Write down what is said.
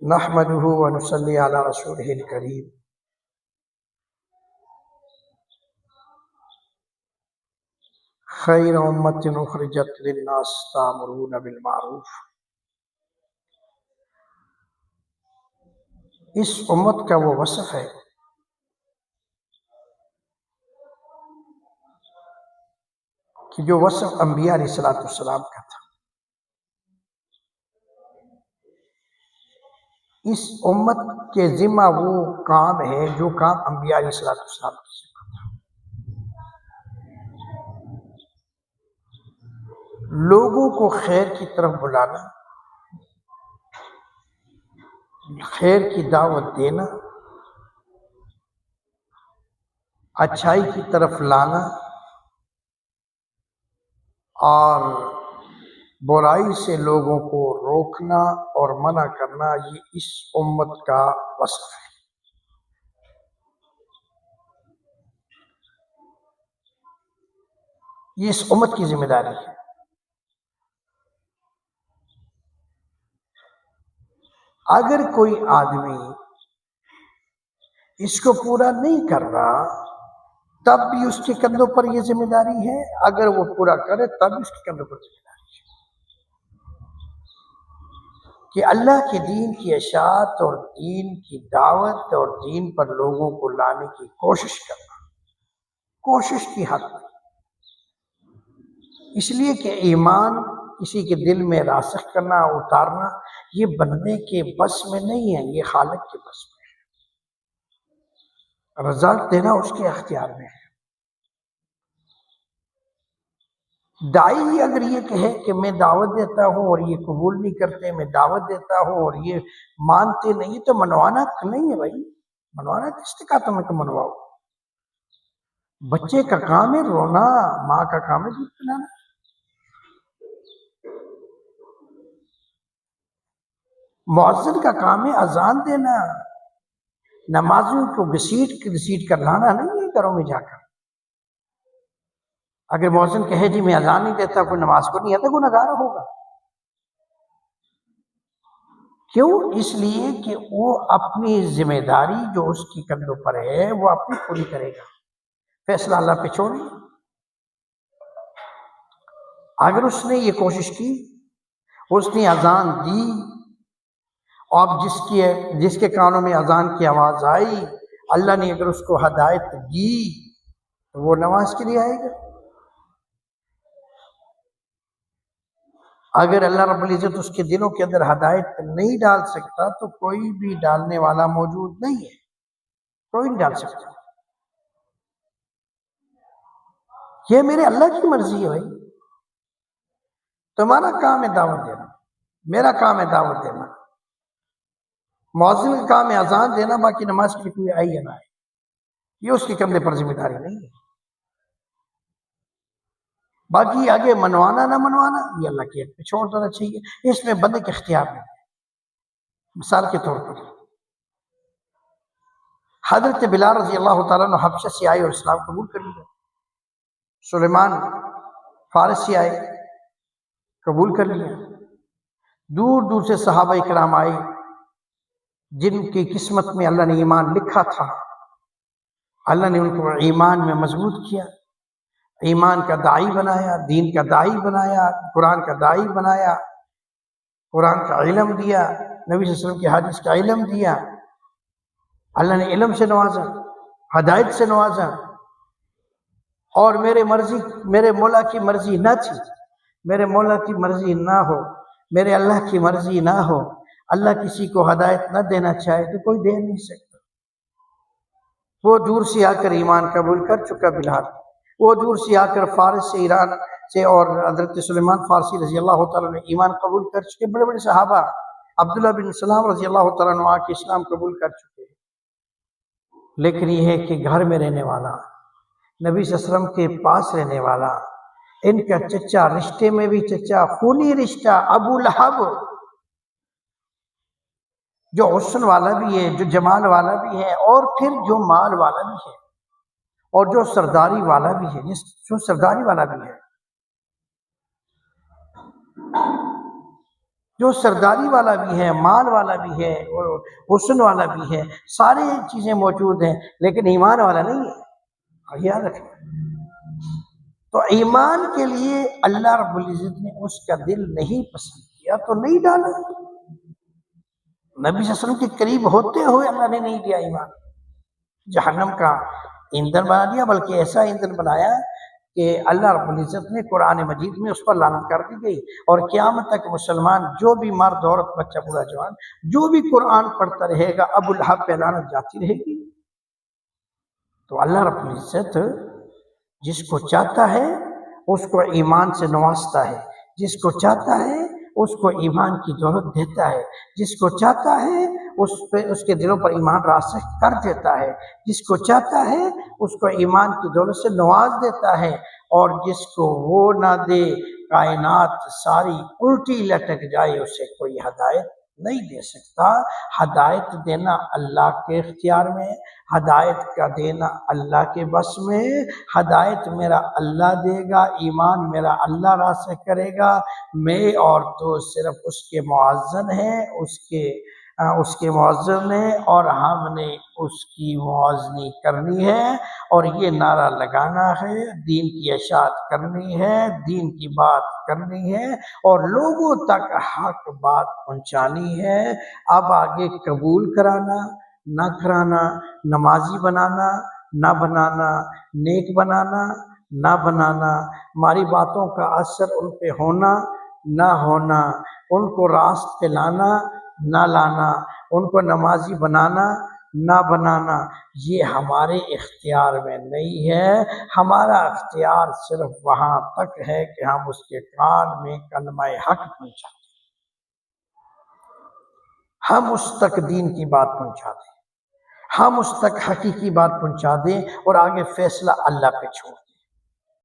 نحمده ونصلي على رسوله الكريم خیر امت اخرجت للناس تأمرون بالمعروف۔ اس امت کا وہ وصف ہے کہ جو وصف انبیاء علیہ السلام کا تھا۔ اس امت کے ذمہ وہ کام ہے جو کام انبیاء علیہ السلام کے ذمہ تھا۔ لوگوں کو خیر کی طرف بلانا، خیر کی دعوت دینا، اچھائی کی طرف لانا اور برائی سے لوگوں کو روکنا اور منع کرنا، یہ اس امت کا وصف ہے۔ یہ اس امت کی ذمہ داری ہے۔ اگر کوئی آدمی اس کو پورا نہیں کر رہا تب بھی اس کے کندھوں پر یہ ذمہ داری ہے، اگر وہ پورا کرے تب بھی اس کے کندھوں پر ذمہ داری ہے کہ اللہ کے دین کی اشاعت اور دین کی دعوت اور دین پر لوگوں کو لانے کی کوشش کرنا، کوشش کی حد تک، اس لیے کہ ایمان کسی کے دل میں راسخ کرنا، اتارنا، یہ بندے کے بس میں نہیں ہے، یہ خالق کے بس میں ہے۔ رزق دینا اس کے اختیار میں ہے۔ دائی اگر یہ کہے کہ میں دعوت دیتا ہوں اور یہ قبول نہیں کرتے، میں دعوت دیتا ہوں اور یہ مانتے نہیں، تو منوانا نہیں ہے بھائی، منوانا کس نے کہا تمہیں کہ منواؤ؟ بچے کا کام ہے رونا، ماں کا کام ہے دودھ پلانا۔ مؤذن کا کام ہے اذان دینا، نمازوں کو گھسیٹ کر لانا نہیں ہے گھروں میں جا کر۔ اگر مؤذن کہے جی میں اذان نہیں دیتا، کوئی نماز کو نہیں آتا، گنہگار ہوگا۔ کیوں؟ اس لیے کہ وہ اپنی ذمہ داری جو اس کی کندھوں پر ہے وہ اپنی پوری کرے گا، فیصلہ اللہ پہ چھوڑے۔ اگر اس نے یہ کوشش کی، اس نے اذان دی، اور جس کے کانوں میں اذان کی آواز آئی، اللہ نے اگر اس کو ہدایت دی تو وہ نماز کے لیے آئے گا۔ اگر اللہ رب العزت اس کے دلوں کے اندر ہدایت نہیں ڈال سکتا تو کوئی بھی ڈالنے والا موجود نہیں ہے، کوئی نہیں ڈال سکتا۔ یہ میرے اللہ کی مرضی ہے بھائی۔ تمہارا کام ہے دعوت دینا، میرا کام ہے دعوت دینا، مؤذن کا کام ہے اذان دینا، باقی نماز کے لیے کوئی آئی یا نہ آئے، یہ اس کے کندھے پر ذمہ داری نہیں ہے۔ باقی آگے منوانا نہ منوانا یہ اللہ کے پہ چھوڑ دینا چاہیے، اس میں بندے کے اختیار میں۔ مثال کے طور پر حضرت بلال رضی اللہ تعالیٰ عنہ حبشہ سے آئے اور اسلام قبول کر لیا۔ سلیمان فارس سے آئے، قبول کر لیا۔ دور دور سے صحابہ کرام آئے جن کی قسمت میں اللہ نے ایمان لکھا تھا، اللہ نے ان کو ایمان میں مضبوط کیا، ایمان کا داعی بنایا، دین کا داعی بنایا، قرآن کا داعی بنایا، قرآن کا علم دیا، نبی صلی اللہ علیہ وسلم کی حدیث کا علم دیا، اللہ نے علم سے نوازا، ہدایت سے نوازا۔ اور میرے مولا کی مرضی نہ تھی، میرے مولا کی مرضی نہ ہو، میرے اللہ کی مرضی نہ ہو، اللہ کسی کو ہدایت نہ دینا چاہے تو کوئی دے نہیں سکتا۔ وہ دور سے آ کر ایمان قبول کر چکا بلال، وہ دور سے آ کر فارس سے، ایران سے، اور حضرت سلیمان فارسی رضی اللہ تعالیٰ نے ایمان قبول کر چکے، بڑے بڑے صحابہ، عبداللہ بن سلام رضی اللہ تعالیٰ عنہ آ کے اسلام قبول کر چکے۔ لیکن یہ ہے کہ گھر میں رہنے والا، نبی صلی اللہ علیہ وسلم کے پاس رہنے والا، ان کا چچا، رشتے میں بھی چچا، خونی رشتہ، ابو لہب، جو حسن والا بھی ہے، جو جمال والا بھی ہے، اور پھر جو مال والا بھی ہے، اور جو سرداری والا بھی ہے، جو سرداری والا بھی ہے۔ جو سرداری والا بھی ہے، مال والا بھی ہے اور حسن والا بھی ہے، ساری چیزیں موجود ہیں، لیکن ایمان والا نہیں ہے، یاد رکھیں۔ تو ایمان کے لیے اللہ رب العزت نے اس کا دل نہیں پسند کیا تو نہیں ڈالا۔ نبی صلی اللہ علیہ وسلم کے قریب ہوتے ہوئے اللہ نے نہیں دیا ایمان، جہنم کا ایندھن بنا دیا، بلکہ ایسا ایندھن بنایا کہ اللہ رب العزت نے قرآن مجید میں اس پر لعنت کر دی گئی، اور قیامت تک مسلمان جو بھی مرد عورت بچہ بوڑھا جوان جو بھی قرآن پڑھتا رہے گا ابو لہب پہ لعنت جاتی رہے گی۔ تو اللہ رب العزت جس کو چاہتا ہے اس کو ایمان سے نوازتا ہے، جس کو چاہتا ہے اس کو ایمان کی دولت دیتا ہے، جس کو چاہتا ہے اس کے دلوں پر ایمان راسخ کر دیتا ہے، جس کو چاہتا ہے اس کو ایمان کی دولت سے نواز دیتا ہے، اور جس کو وہ نہ دے کائنات ساری الٹی لٹک جائے اسے کوئی ہدایت نہیں دے سکتا۔ ہدایت دینا اللہ کے اختیار میں، ہدایت کا دینا اللہ کے بس میں، ہدایت میرا اللہ دے گا، ایمان میرا اللہ راسخ کرے گا، میں اور تو صرف اس کے معزز ہیں، اس کے معزز ہیں، اور ہم نے اس کی موازنی کرنی ہے، اور یہ نعرہ لگانا ہے، دین کی اشاعت کرنی ہے، دین کی بات کرنی ہے، اور لوگوں تک حق بات پہنچانی ہے۔ اب آگے قبول کرانا نہ کرانا، نمازی بنانا نہ بنانا، نیک بنانا نہ بنانا، ہماری باتوں کا اثر ان پہ ہونا نہ ہونا، ان کو راست پہ لانا نہ لانا، ان کو نمازی بنانا نہ بنانا، یہ ہمارے اختیار میں نہیں ہے۔ ہمارا اختیار صرف وہاں تک ہے کہ ہم اس کے کان میں کلمہ حق پہنچا دیں، ہم اس تک دین کی بات پہنچا دیں، ہم اس تک حقیقی بات پہنچا دیں، اور آگے فیصلہ اللہ پہ چھوڑ دیں۔